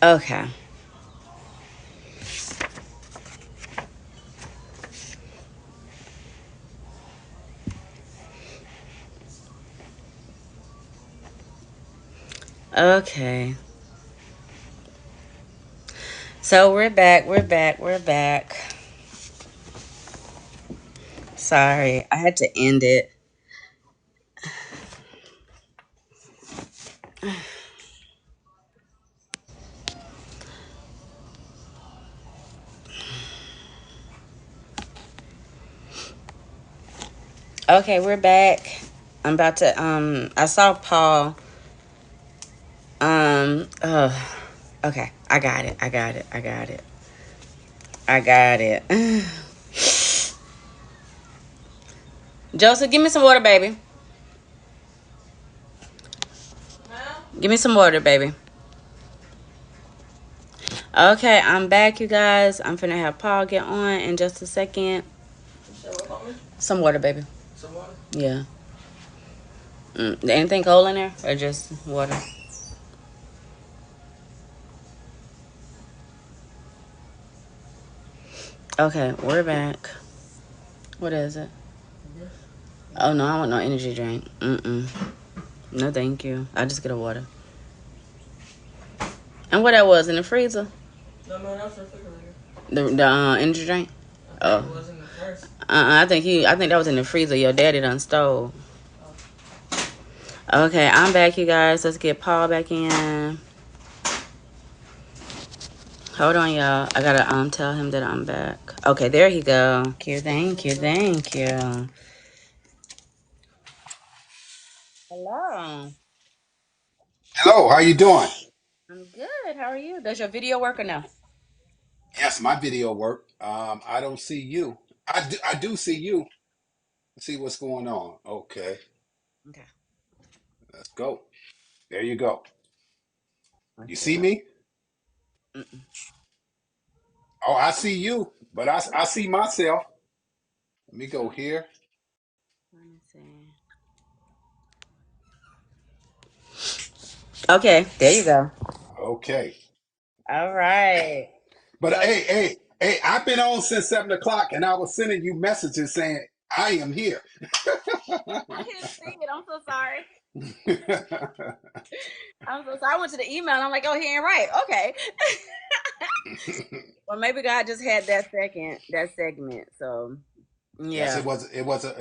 Okay. Okay. So we're back. We're back. We're back. Sorry, I had to end it. Okay, we're back. I'm about to I saw Paul. Okay, I got it. I got it. I got it. I got it. Joseph, give me some water, baby. Give me some water, baby. Okay, I'm back, you guys. I'm finna have Paul get on in just a second. Some water, baby. Yeah. Anything cold in there, or just water? Okay, we're back. What is it? Oh no, I want no energy drink. No, thank you. I just get a water. And what that was in the freezer? The energy drink. Oh, I think that was in the freezer. Your daddy done stole. Okay, I'm back, you guys. Let's get Paul back in. Hold on, y'all. I gotta tell him that I'm back. Okay, there he go. Thank you, thank you, thank you. Hello. Hello, how you doing? I'm good. How are you? Does your video work or no? Yes, my video worked. I don't see you. I do see you. Let's see what's going on. Okay, Okay. let's go. There you go. Let's You see. see me? Mm-mm. Oh, I see you, but I see myself. Let me go here. Let me see. Okay, there you go. Okay. All right. But So hey, I've been on since 7 o'clock and I was sending you messages saying I am here. I didn't see it. I'm so sorry. I'm so sorry. I went to the email and I'm like, oh, he ain't right. Okay. Well, maybe God just had that segment. So Yes, yeah. it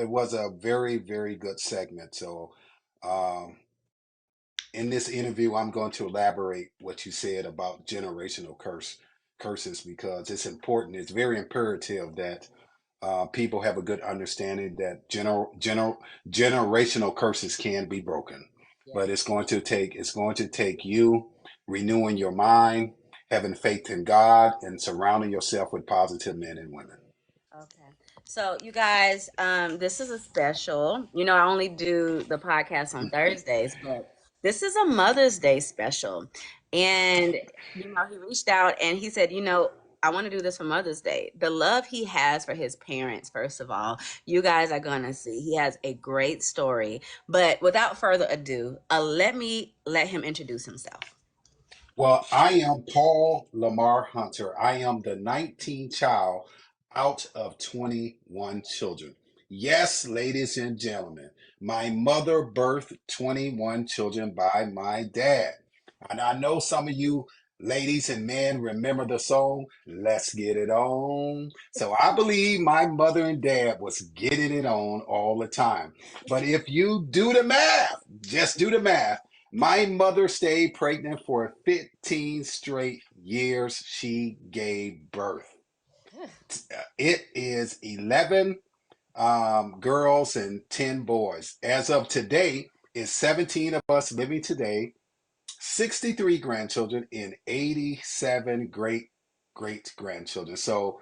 was a very, very good segment. So um in this interview, I'm going to elaborate what you said about generational curses because it's important. It's very imperative that people have a good understanding that generational curses can be broken. Yes. But it's going to take you renewing your mind, having faith in God, and surrounding yourself with positive men and women. Okay. So you guys, this is a special. I only do the podcast on Thursdays, but this is a Mother's Day special. And he reached out and he said, I want to do this for Mother's Day. The love he has for his parents, first of all, you guys are gonna see. He has a great story. But without further ado, let him introduce himself. Well, I am Paul Lamar Hunter. I am the 19th child out of 21 children. Yes, ladies and gentlemen, my mother birthed 21 children by my dad. And I know some of you ladies and men remember the song, Let's Get It On. So I believe my mother and dad was getting it on all the time. But if you do the math, just do the math. My mother stayed pregnant for 15 straight years. She gave birth. It is 11 girls and 10 boys. As of today, is 17 of us living today, 63 grandchildren, and 87 great grandchildren. So,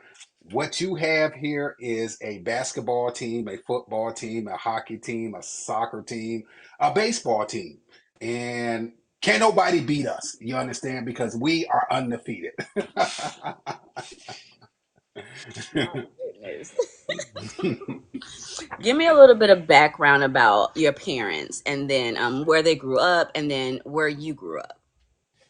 what you have here is a basketball team, a football team, a hockey team, a soccer team, a baseball team. And can't nobody beat us, you understand? Because we are undefeated. My goodness. Give me a little bit of background about your parents and then where they grew up and then where you grew up.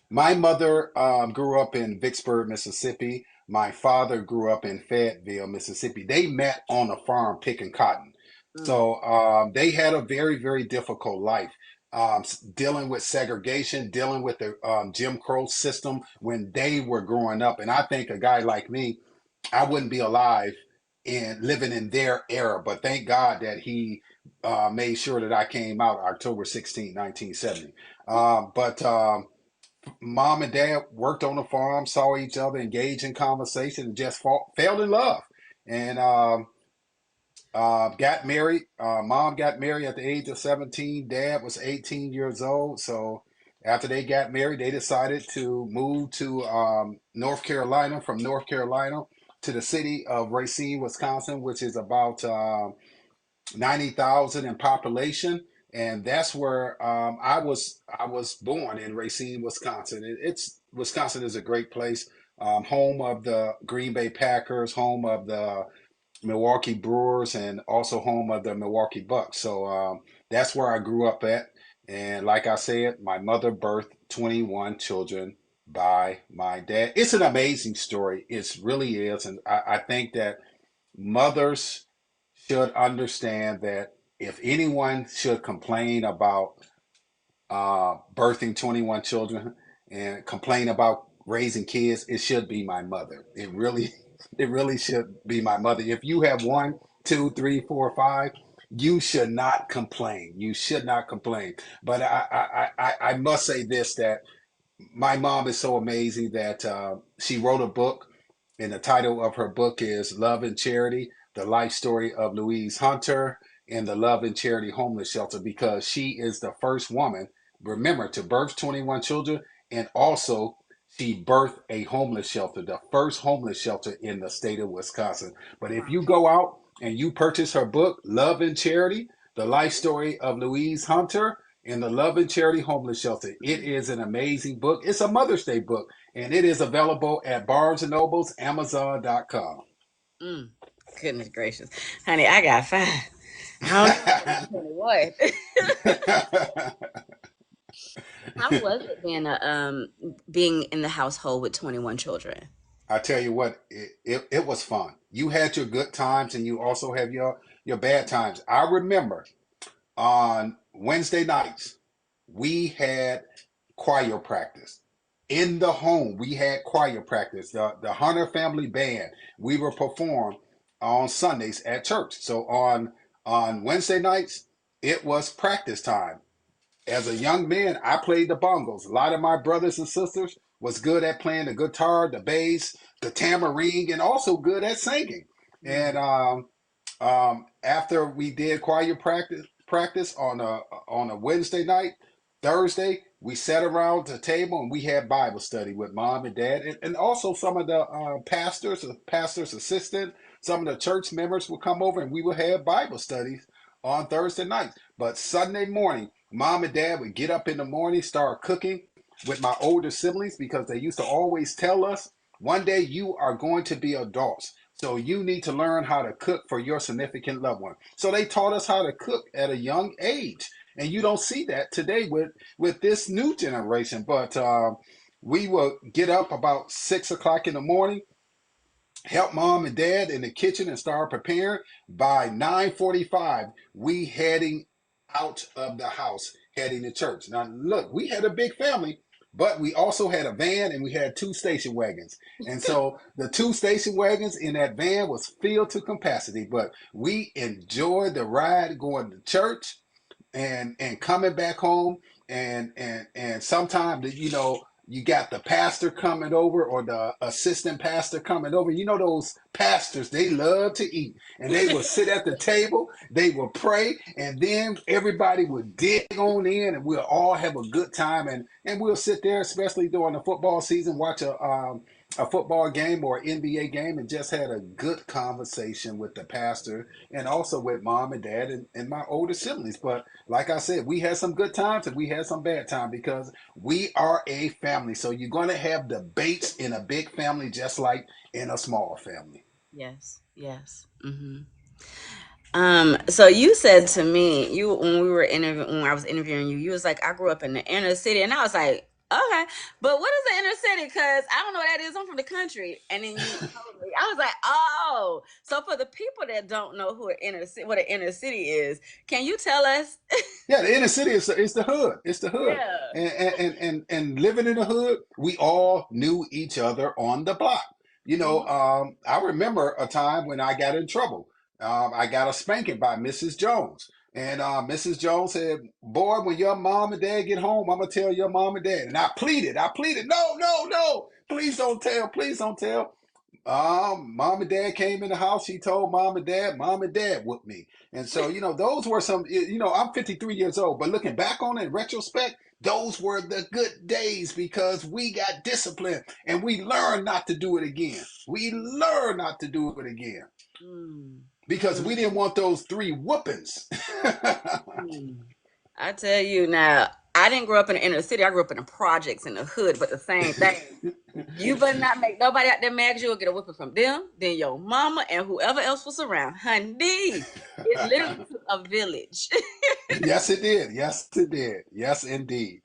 My mother grew up in Vicksburg, Mississippi. My father grew up in Fayetteville, Mississippi. They met on a farm picking cotton. Mm, So they had a very, very difficult life, dealing with segregation, dealing with the Jim Crow system when they were growing up. And I think a guy like me, I wouldn't be alive in living in their era. But thank God that he made sure that I came out October 16, 1970. But Mom and dad worked on the farm, saw each other, engaged in conversation, and just fell in love. And got married. Mom got married at the age of 17. Dad was 18 years old. So after they got married, they decided to move to North Carolina, from North Carolina to the city of Racine, Wisconsin, which is about 90,000 in population, and that's where I was born in Racine, Wisconsin. It's Wisconsin is a great place, home of the Green Bay Packers, home of the Milwaukee Brewers, and also home of the Milwaukee Bucks. So that's where I grew up at. And like I said, my mother birthed 21 children by my dad. It's an amazing story. It really is. And I think that mothers should understand that if anyone should complain about birthing 21 children and complain about raising kids, it should be my mother. It really, it really should be my mother. If you have one, two, three, four, five, you should not complain. You should not complain. But I must say this, that my mom is so amazing that she wrote a book, and the title of her book is Love and Charity, the life story of Louise Hunter and the Love and Charity Homeless Shelter, because she is the first woman, remember, to birth 21 children, and also she birthed a homeless shelter, the first homeless shelter in the state of Wisconsin. But if wow. you go out and you purchase her book, Love and Charity, the life story of Louise Hunter, in the Love and Charity Homeless Shelter. It is an amazing book. It's a Mother's Day book, and it is available at Barnes& and Nobles, Amazon.com. Mm, goodness gracious, honey, I got five. I don't know about 21. How was it being in the household with 21 children? I tell you what, it was fun. You had your good times, and you also have your bad times. I remember on Wednesday nights, we had choir practice. In the home, we had choir practice. The Hunter Family Band, we were performed on Sundays at church. So on Wednesday nights, it was practice time. As a young man, I played the bongos. A lot of my brothers and sisters was good at playing the guitar, the bass, the tambourine, and also good at singing. Mm, And after we did choir practice on a Wednesday night, Thursday we sat around the table and we had Bible study with mom and dad, and also some of the pastors, the pastor's assistant, some of the church members would come over and we would have Bible studies on Thursday nights. But Sunday morning, mom and dad would get up in the morning, start cooking with my older siblings, because they used to always tell us, one day you are going to be adults. So you need to learn how to cook for your significant loved one. So they taught us how to cook at a young age. And you don't see that today with this new generation. But we will get up about 6 o'clock in the morning, help mom and dad in the kitchen and start preparing. By 9:45, we heading out of the house, heading to church. Now look, we had a big family, but we also had a van and we had two station wagons. And so the two station wagons in that van was filled to capacity, but we enjoyed the ride going to church and coming back home, and sometimes, you got the pastor coming over or the assistant pastor coming over. Those pastors, they love to eat, and they will sit at the table, they will pray, and then everybody would dig on in and we'll all have a good time, and we'll sit there, especially during the football season, watch a football game or NBA game, and just had a good conversation with the pastor and also with mom and dad and my older siblings. But like I said, we had some good times and we had some bad times, because we are a family. So you're going to have debates in a big family just like in a small family. yes, yes. So you said to me, when I was interviewing you, you was like, I grew up in the inner city, and I was like, Okay, but what is the inner city? Because I don't know what that is. I'm from the country, and then you told me. I was like, oh, so for the people that don't know who an inner city, what an inner city is, can you tell us? Yeah, the inner city is the hood. It's the hood. Yeah. And living in the hood, we all knew each other on the block. Mhm. I remember a time when I got in trouble. I got a spanking by Mrs. Jones. And Mrs. Jones said, "Boy, when your mom and dad get home, I'm gonna tell your mom and dad." And I pleaded, no, no, no, please don't tell. Mom and dad came in the house. She told mom and dad whooped me. And so, those were some, I'm 53 years old, but looking back on it in retrospect, those were the good days because we got disciplined and we learned not to do it again. We learned not to do it again Mm, because mm, we didn't want those three whoopings. mm. I tell you now, I didn't grow up in the inner city. I grew up in the projects in the hood, but the same thing. You better not make nobody out there mad 'cause you'll get a whipping from them, then your mama and whoever else was around. Honey, it literally took a village. Yes, it did. Yes, it did. Yes, indeed.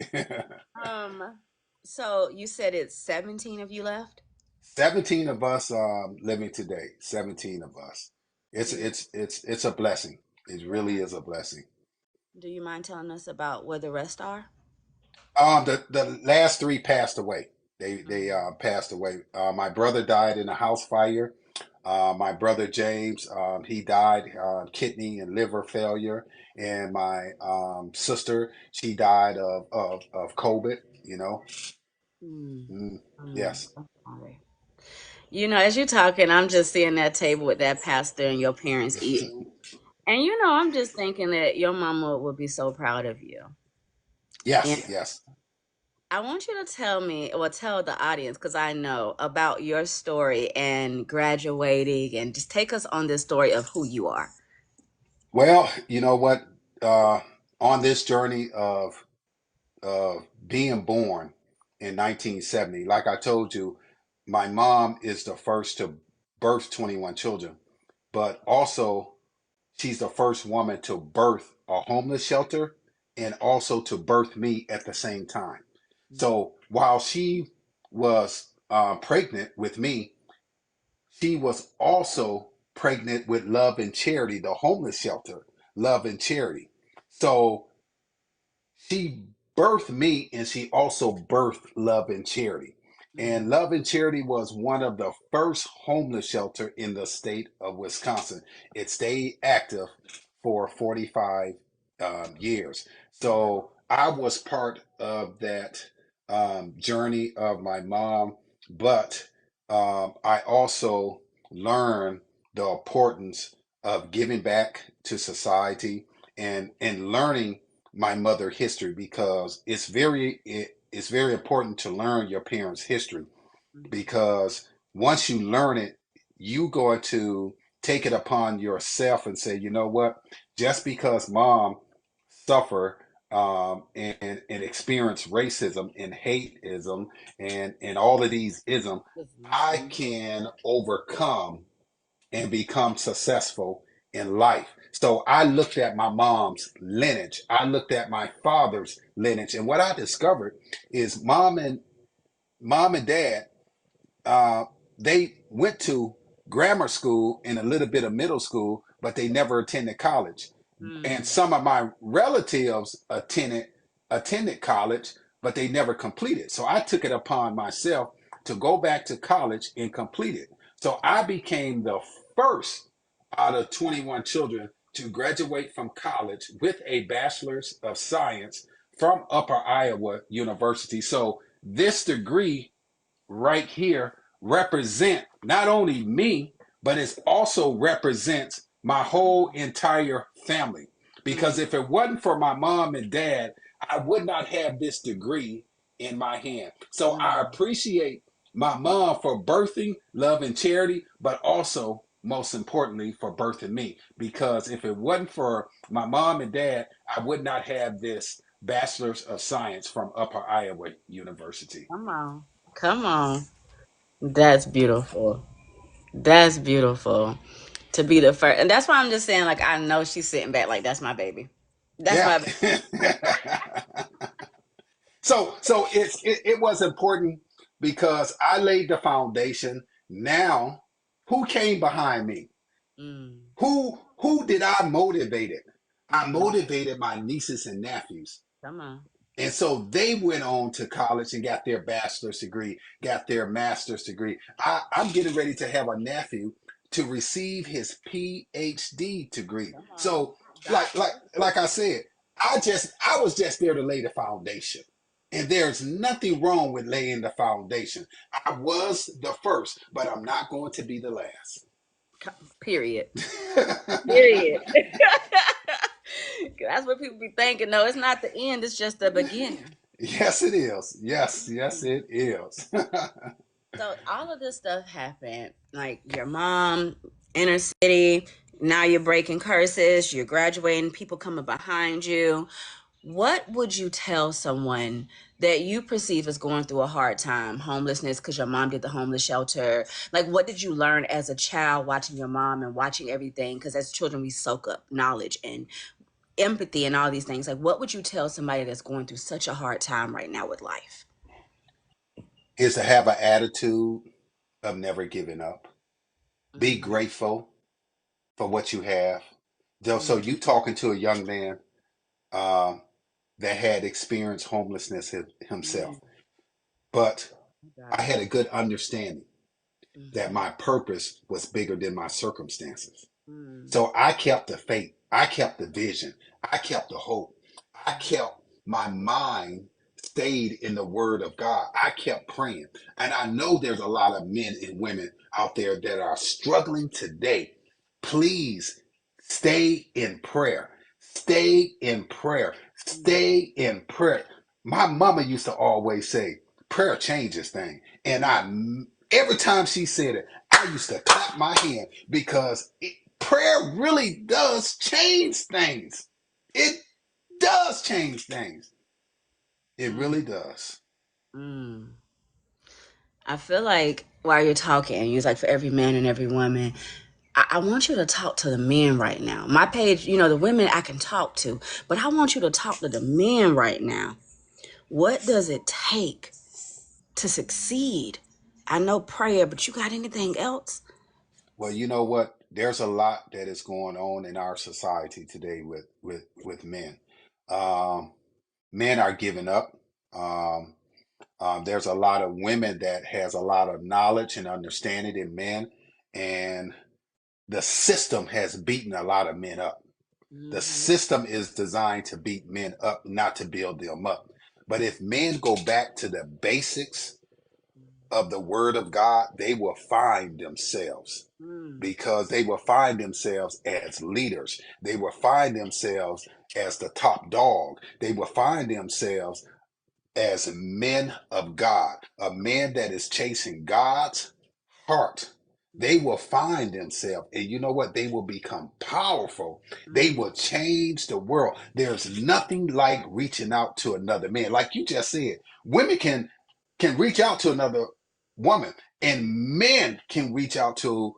Um, so you said it's 17 of you left? 17 of us living today. 17 of us. It's Do it's it's it's a blessing. It really yeah. is a blessing. Do you mind telling us about where the rest are? The last three passed away. They Mm, passed away. My brother died in a house fire. My brother James, he died kidney and liver failure, and my sister, she died of COVID. You know. mm, Mm, mm. yes. I'm sorry. You know, as you're talking, I'm just seeing that table with that pastor and your parents eating. And I'm just thinking that your mama would be so proud of you. And Yes. Yes. I want you to tell me, or tell the audience, because I know about your story and graduating, and just take us on this story of who you are. Well, you know what? Uh, on this journey of being born in 1970, like I told you, my mom is the first to birth 21 children, but also she's the first woman to birth a homeless shelter and also to birth me at the same time. So while she was pregnant with me, she was also pregnant with Love and Charity, the homeless shelter, Love and Charity. So she birthed me and she also birthed Love and Charity. Mm, And Love and Charity was one of the first homeless shelter in the state of Wisconsin. It stayed active for 45 years. wow. So I was part of that journey of my mom, but I also learned the importance of giving back to society and learning my mother history because it's very important to learn your parents' history Mhm. because once you learn it, you going to take it upon yourself and say, you know what, just because mom suffer and experience racism and hateism and all of these ism, I Mhm. can overcome and become successful in life. So I looked at my mom's lineage. I looked at my father's lineage. And what I discovered is mom and dad, uh, they went to grammar school and a little bit of middle school, but they never attended college. And Mm, some of my relatives attended college, but they never completed. So I took it upon myself to go back to college and complete it. So I became the first out of 21 children to graduate from college with a bachelor's of science from Upper Iowa University. So this degree right here represent not only me, but it also represents my whole entire family. Because mm, if it wasn't for my mom and dad, I would not have this degree in my hand. So I mm. appreciate my mom for birthing love and charity, but also most importantly for birthing me. Because if it wasn't for my mom and dad, I would not have this bachelor's of science from Upper Iowa University. Come on. Come on. That's beautiful. That's beautiful. To be the first. And that's why I'm just saying, like, I know she's sitting back, like, that's my baby. That's Yeah. my baby. So it was important because I laid the foundation. Now, who came behind me? Mm. Who did I motivate? I Mm-hmm. motivated my nieces and nephews. Come on. And so they went on to college and got their bachelor's degree, got their master's degree. I'm getting ready to have a nephew to receive his PhD degree. Come on. So, Doctor. like I said, I was just there to lay the foundation. And there's nothing wrong with laying the foundation. I was the first, but I'm not going to be the last. Period. Period. That's what people be thinking. No, it's not the end. It's just the beginning. Yes, it is. Yes, Mhm. it is. So all of this stuff happened. Like your mom, inner city. Now you're breaking curses. You're graduating. People coming behind you. What would you tell someone that you perceive as going through a hard time, homelessness, because your mom did the homeless shelter? Like, what did you learn as a child watching your mom and watching everything? Because as children, we soak up knowledge and empathy and all these things. Like, what would you tell somebody that's going through such a hard time right now with life? Is to have an attitude of never giving up. Be Mm, grateful for what you have. So mm, you talking to a young man um, that had experienced homelessness mm. himself, but I got I it. had a good understanding that Mm-hmm. my purpose was bigger than my circumstances. Mm, So I kept the faith. I kept the vision. I kept the hope. I kept my mind stayed in the word of God. I kept praying. And I know there's a lot of men and women out there that are struggling today. Please stay in prayer. Stay in prayer. mm, Stay in prayer. My mama used to always say, prayer changes things. And mm, every time she said it, I used to clap my hand because prayer really does change things. It does change things. It mm, really does. mm. I feel like while you're talking, you're like for every man and every woman, I want you to talk to the men right now. My page, the women I can talk to, but I want you to talk to the men right now. What does it take to succeed? I know prayer, but you got anything else? Well, you know what? There's a lot that is going on in our society today with men. Um, Men are giving up. Um, there's a lot of women that has a lot of knowledge and understanding in men, and the system has beaten a lot of men up. The Mm-hmm. system is designed to beat men up, not to build them up. But if men go back to the basics of the word of God, they will find themselves Mm, because they will find themselves as leaders. They will find themselves as the top dog. They will find themselves as men of God, a man that is chasing God's heart. They will find themselves, and you know what? They will become powerful. They mm, will change the world. There's nothing like reaching out to another man. Like you just said, women can reach out to another woman, and men can reach out to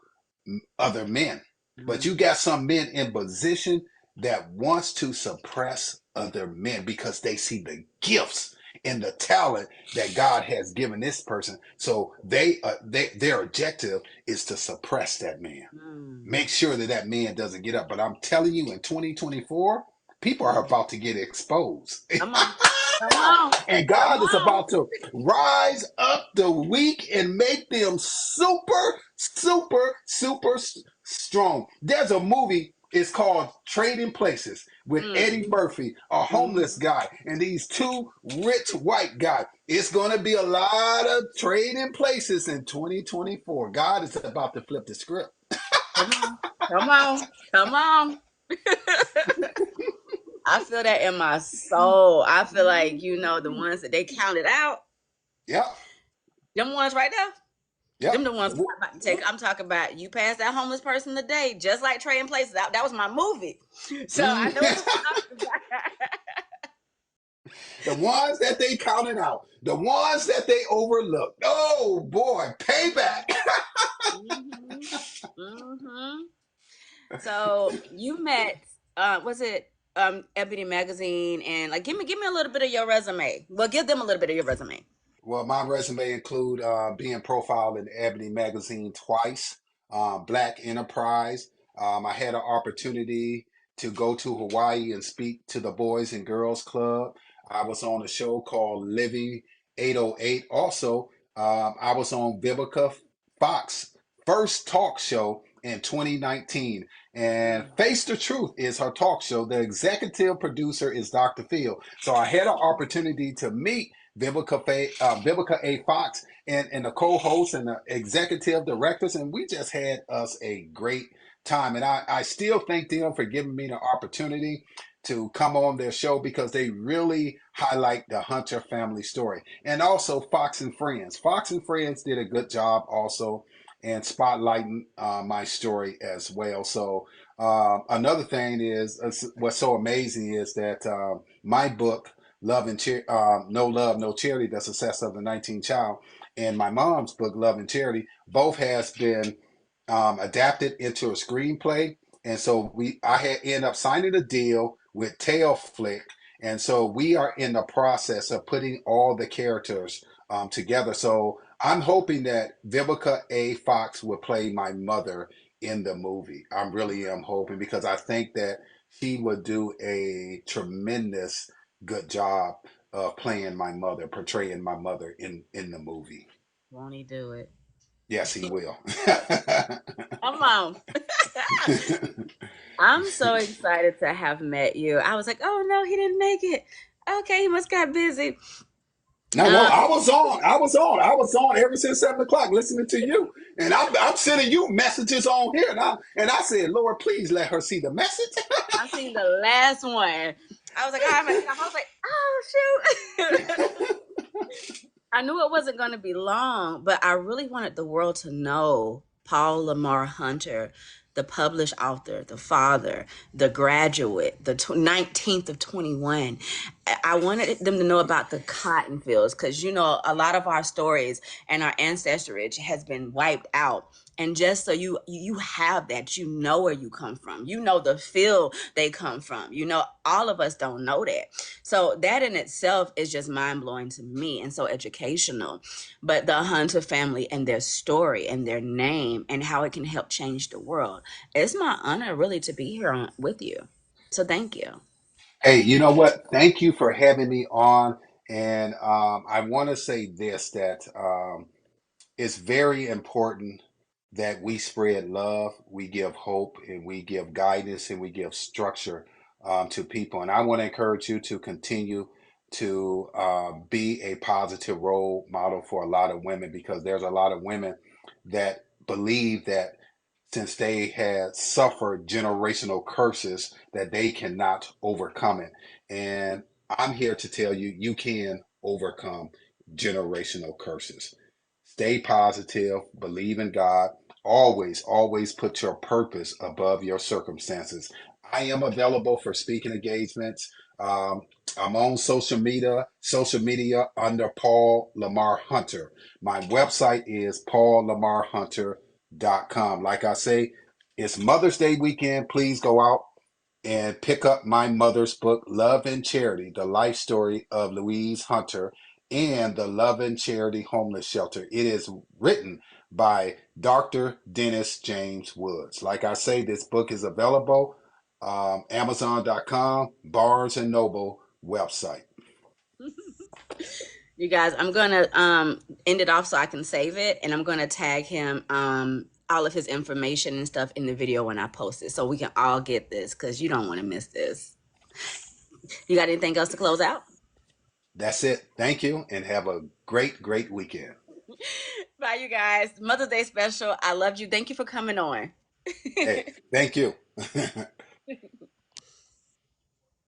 other men. But mm, you got some men in position that wants to suppress other men because they see the gifts and the talent that God has given this person. So their objective is to suppress that man. mm. Make sure that that man doesn't get up. But I'm telling you, in 2024, people are Mm. about to get exposed. Come on. Come on. And Come God is on. about to rise up the weak and make them super strong. There's a movie, it's called Trading Places with Eddie Mm, Murphy, a homeless mm. guy, and these two rich white guys. It's going to be a lot of trading places in 2024. God is about to flip the script. Come on. Come on. Come on. I feel that in my soul. I feel like, the ones that they counted out, Yep, them ones right there, them yep. the ones I'm about to take. I'm talking about you passed that homeless person today, just like Trading Places. That was my movie. So I know what Mm. you're talking about. The ones that they counted out, the ones that they overlooked. Oh boy, payback. Mm-hmm. Mm-hmm. So you met, was it? Ebony magazine, and like give me a little bit of your resume. Well, give them a little bit of your resume. Well, my resume include being profiled in Ebony magazine twice, Black Enterprise. I had an opportunity to go to Hawaii and speak to the Boys and Girls Club. I was on a show called Living 808. Also, I was on Vivica Fox first talk show in 2019. And Face the Truth is her talk show. The executive producer is Dr. Phil. So I had an opportunity to meet Vivica A. Fox and the co-hosts and the executive directors, and we just had us a great time. And I still thank them for giving me the opportunity to come on their show because they really highlight the Hunter family story. And also Fox and Friends. Fox and Friends did a good job also and spotlighting my story as well. So another thing is what's so amazing is that my book No Love, No Charity, The Success of the 19th Child, and my mom's book, Love and Charity, both has been adapted into a screenplay. And so I had end up signing a deal with Tail Flick. And so we are in the process of putting all the characters together. So I'm hoping that Vivica A. Fox will play my mother in the movie. I really am hoping because I think that she would do a tremendous good job of playing my mother, portraying my mother in the movie. Won't he do it? Yes, he will. Come on. I'm so excited to have met you. I was like, oh no, he didn't make it. Okay, he must got busy. No, Um, I was on ever since 7 o'clock listening to you, and I'm sending you messages on here, and I said, Lord, please let her see the message. I seen the last one. I was like, oh, I was like, oh shoot. I knew it wasn't going to be long, but I really wanted the world to know Paul Lamar Hunter, the published author, the father, the graduate, the 19th of 21. I wanted them to know about the cotton fields because, you know, a lot of our stories and our ancestry has been wiped out. And just so you have that, you know where you come from, you know the field they come from, you know, all of us don't know that. So that in itself is just mind blowing to me and so educational. But the Hunter family and their story and their name and how it can help change the world. It's my honor really to be here with you. So thank you. Hey, you know what? Thank you for having me on, and I want to say this that it's very important that we spread love, we give hope, and we give guidance, and we give structure to people. And I want to encourage you to continue to be a positive role model for a lot of women because there's a lot of women that believe that since they had suffered generational curses that they cannot overcome it. And I'm here to tell you, you can overcome generational curses. Stay positive, believe in God. Always, always put your purpose above your circumstances. I am available for speaking engagements. Um, I'm on social media under Paul Lamar Hunter. My website is paullamarhunter.com. Like I say, it's Mother's Day weekend. Please go out and pick up my mother's book, Love and Charity, the life story of Louise Hunter and the Love and Charity Homeless Shelter. It is written by Dr. Dennis James Woods. Like I say, this book is available Amazon.com, Barnes and Noble website. You guys, I'm gonna end it off so I can save it, and I'm gonna tag him all of his information and stuff in the video when I post it, so we can all get this because you don't want to miss this. You got anything else to close out? That's it. Thank you and have a great, great weekend. Bye, you guys. Mother's Day special. I loved you. Thank you for coming on. Hey, thank you.